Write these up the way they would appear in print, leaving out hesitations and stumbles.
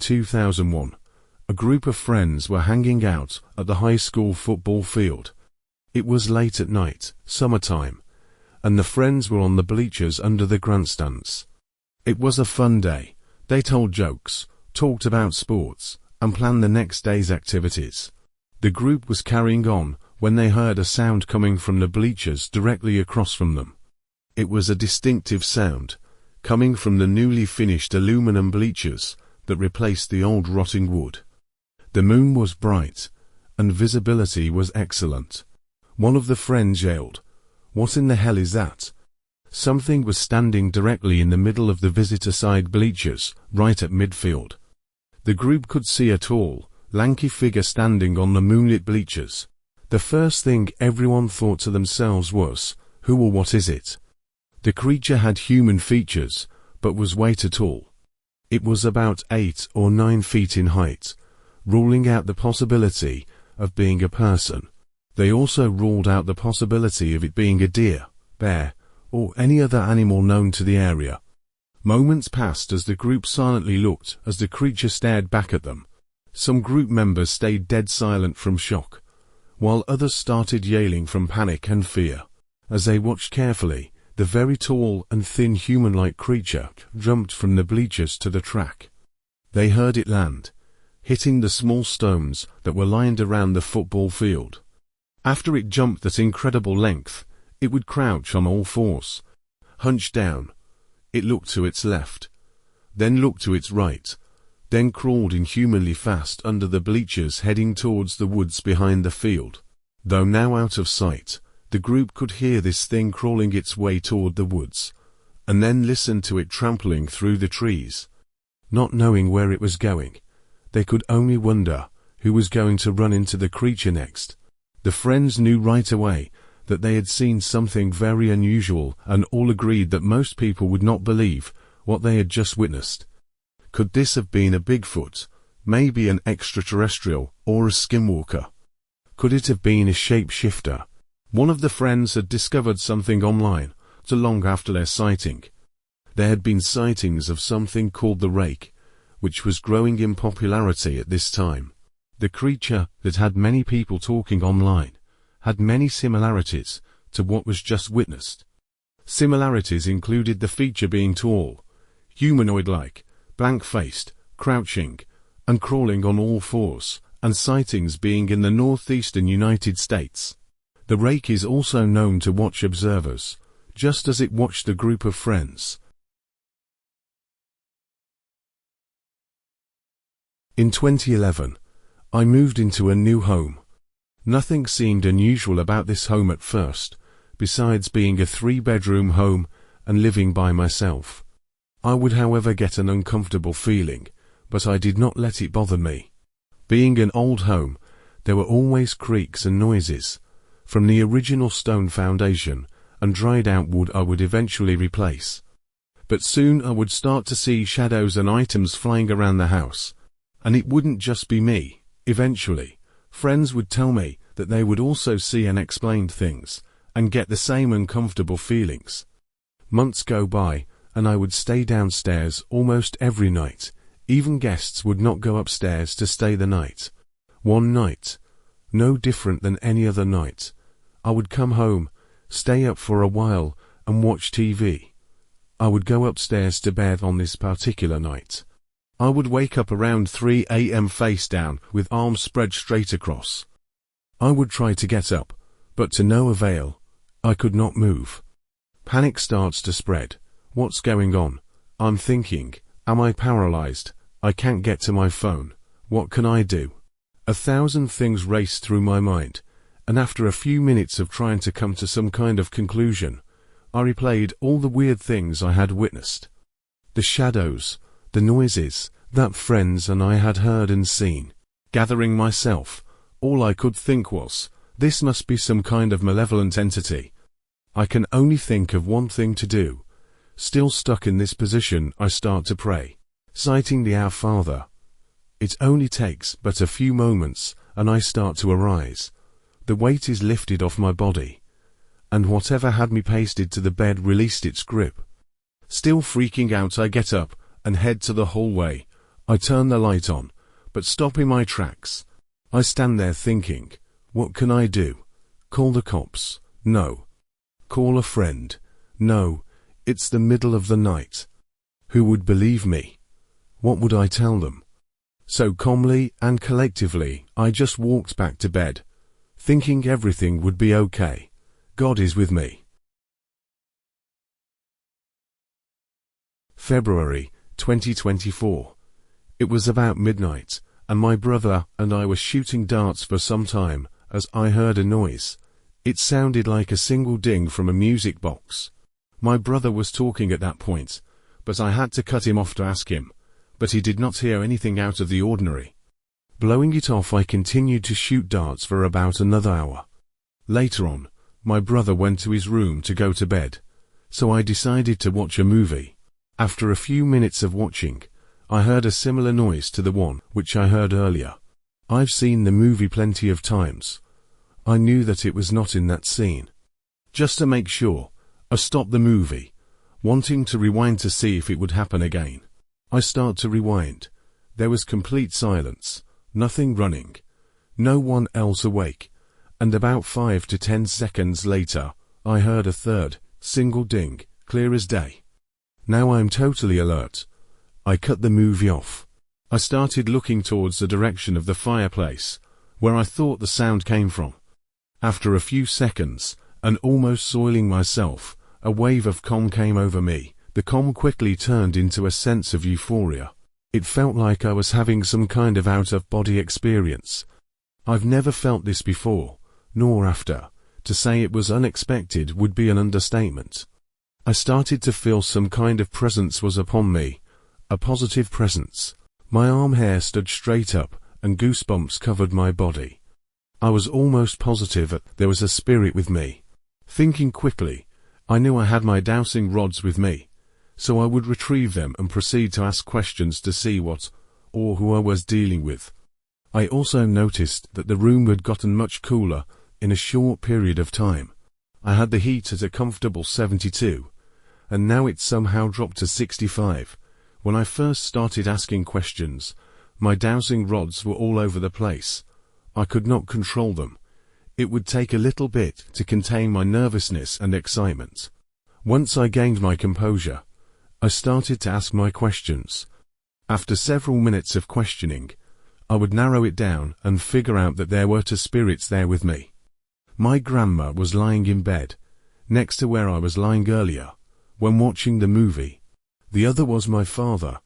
2001, a group of friends were hanging out at the high school football field. It was late at night, summertime, and the friends were on the bleachers under the grandstands. It was a fun day. They told jokes, talked about sports, and planned the next day's activities. The group was carrying on when they heard a sound coming from the bleachers directly across from them. It was a distinctive sound, coming from the newly finished aluminum bleachers that replaced the old rotting wood. The moon was bright, and visibility was excellent. One of the friends yelled, "What in the hell is that?" Something was standing directly in the middle of the visitor side bleachers, right at midfield. The group could see a tall, lanky figure standing on the moonlit bleachers. The first thing everyone thought to themselves was, who or what is it? The creature had human features, but was way too tall. It was about 8 or 9 feet in height, ruling out the possibility of being a person. They also ruled out the possibility of it being a deer, bear, or any other animal known to the area. Moments passed as the group silently looked as the creature stared back at them. Some group members stayed dead silent from shock, while others started yelling from panic and fear. As they watched carefully, the very tall and thin human-like creature jumped from the bleachers to the track. They heard it land, hitting the small stones that were lined around the football field. After it jumped that incredible length, it would crouch on all fours, hunched down. It looked to its left, then looked to its right, then crawled inhumanly fast under the bleachers heading towards the woods behind the field. Though now out of sight, the group could hear this thing crawling its way toward the woods, and then listen to it trampling through the trees. Not knowing where it was going, they could only wonder who was going to run into the creature next. The friends knew right away that they had seen something very unusual, and all agreed that most people would not believe what they had just witnessed. Could this have been a Bigfoot, maybe an extraterrestrial, or a skinwalker? Could it have been a shapeshifter? One of the friends had discovered something online, not long after their sighting. There had been sightings of something called the Rake, which was growing in popularity at this time. The creature that had many people talking online had many similarities to what was just witnessed. Similarities included the feature being tall, humanoid-like, blank-faced, crouching, and crawling on all fours, and sightings being in the northeastern United States. The Rake is also known to watch observers, just as it watched the group of friends. In 2011, I moved into a new home. Nothing seemed unusual about this home at first, besides being a 3-bedroom home and living by myself. I would however get an uncomfortable feeling, but I did not let it bother me. Being an old home, there were always creaks and noises, from the original stone foundation and dried out wood I would eventually replace. But soon I would start to see shadows and items flying around the house. And it wouldn't just be me. Eventually, friends would tell me that they would also see unexplained things and get the same uncomfortable feelings. Months go by, and I would stay downstairs almost every night. Even guests would not go upstairs to stay the night. One night, no different than any other night, I would come home, stay up for a while, and watch TV. I would go upstairs to bed on this particular night. I would wake up around 3 a.m. face down with arms spread straight across. I would try to get up, but to no avail. I could not move. Panic starts to spread. What's going on? I'm thinking, am I paralyzed? I can't get to my phone. What can I do? 1,000 things raced through my mind, and after a few minutes of trying to come to some kind of conclusion, I replayed all the weird things I had witnessed. The shadows, the noises that friends and I had heard and seen. Gathering myself, all I could think was, this must be some kind of malevolent entity. I can only think of one thing to do. Still stuck in this position, I start to pray, citing the Our Father. It only takes but a few moments, and I start to arise. The weight is lifted off my body, and whatever had me pasted to the bed released its grip. Still freaking out, I get up and head to the hallway, I turn the light on, but stop in my tracks. I stand there thinking, what can I do? Call the cops? No. Call a friend? No. It's the middle of the night. Who would believe me? What would I tell them? So calmly and collectively, I just walked back to bed, thinking everything would be okay. God is with me. February 2024. It was about midnight, and my brother and I were shooting darts for some time as I heard a noise. It sounded like a single ding from a music box. My brother was talking at that point, but I had to cut him off to ask him, but he did not hear anything out of the ordinary. Blowing it off, I continued to shoot darts for about another hour. Later on, my brother went to his room to go to bed, so I decided to watch a movie. After a few minutes of watching, I heard a similar noise to the one which I heard earlier. I've seen the movie plenty of times. I knew that it was not in that scene. Just to make sure, I stopped the movie, wanting to rewind to see if it would happen again. I start to rewind. There was complete silence, nothing running, no one else awake, and about 5 to 10 seconds later, I heard a third, single ding, clear as day. Now I'm totally alert. I cut the movie off. I started looking towards the direction of the fireplace, where I thought the sound came from. After a few seconds, and almost soiling myself, a wave of calm came over me. The calm quickly turned into a sense of euphoria. It felt like I was having some kind of out-of-body experience. I've never felt this before, nor after. To say it was unexpected would be an understatement. I started to feel some kind of presence was upon me, a positive presence. My arm hair stood straight up, and goosebumps covered my body. I was almost positive that there was a spirit with me. Thinking quickly, I knew I had my dowsing rods with me, so I would retrieve them and proceed to ask questions to see what, or who I was dealing with. I also noticed that the room had gotten much cooler in a short period of time. I had the heat at a comfortable 72, and now it somehow dropped to 65. When I first started asking questions, my dowsing rods were all over the place. I could not control them. It would take a little bit to contain my nervousness and excitement. Once I gained my composure, I started to ask my questions. After several minutes of questioning, I would narrow it down and figure out that there were two spirits there with me. My grandma was lying in bed, next to where I was lying earlier, when watching the movie. The other was my father.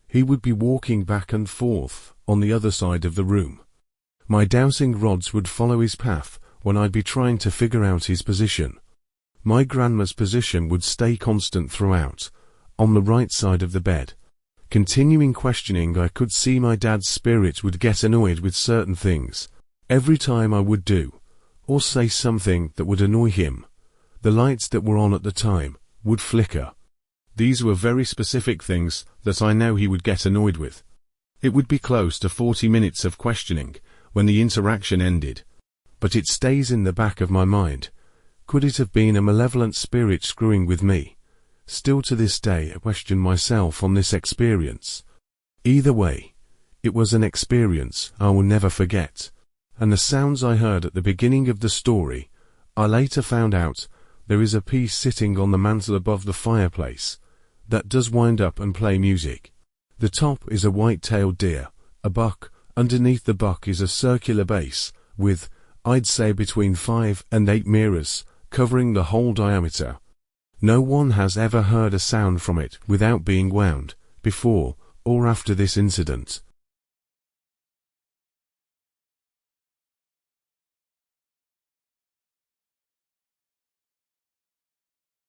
He would be walking back and forth on the other side of the room. My dowsing rods would follow his path when I'd be trying to figure out his position. My grandma's position would stay constant throughout, on the right side of the bed. Continuing questioning, I could see my dad's spirit would get annoyed with certain things. Every time I would do, or say something that would annoy him, the lights that were on at the time would flicker. These were very specific things that I know he would get annoyed with. It would be close to 40 minutes of questioning when the interaction ended, but it stays in the back of my mind. Could it have been a malevolent spirit screwing with me? Still to this day I question myself on this experience. Either way, it was an experience I will never forget. And the sounds I heard at the beginning of the story, I later found out there is a piece sitting on the mantel above the fireplace that does wind up and play music. The top is a white-tailed deer, a buck. Underneath the buck is a circular base with, I'd say, between 5 and 8 mirrors covering the whole diameter. No one has ever heard a sound from it without being wound, before or after this incident.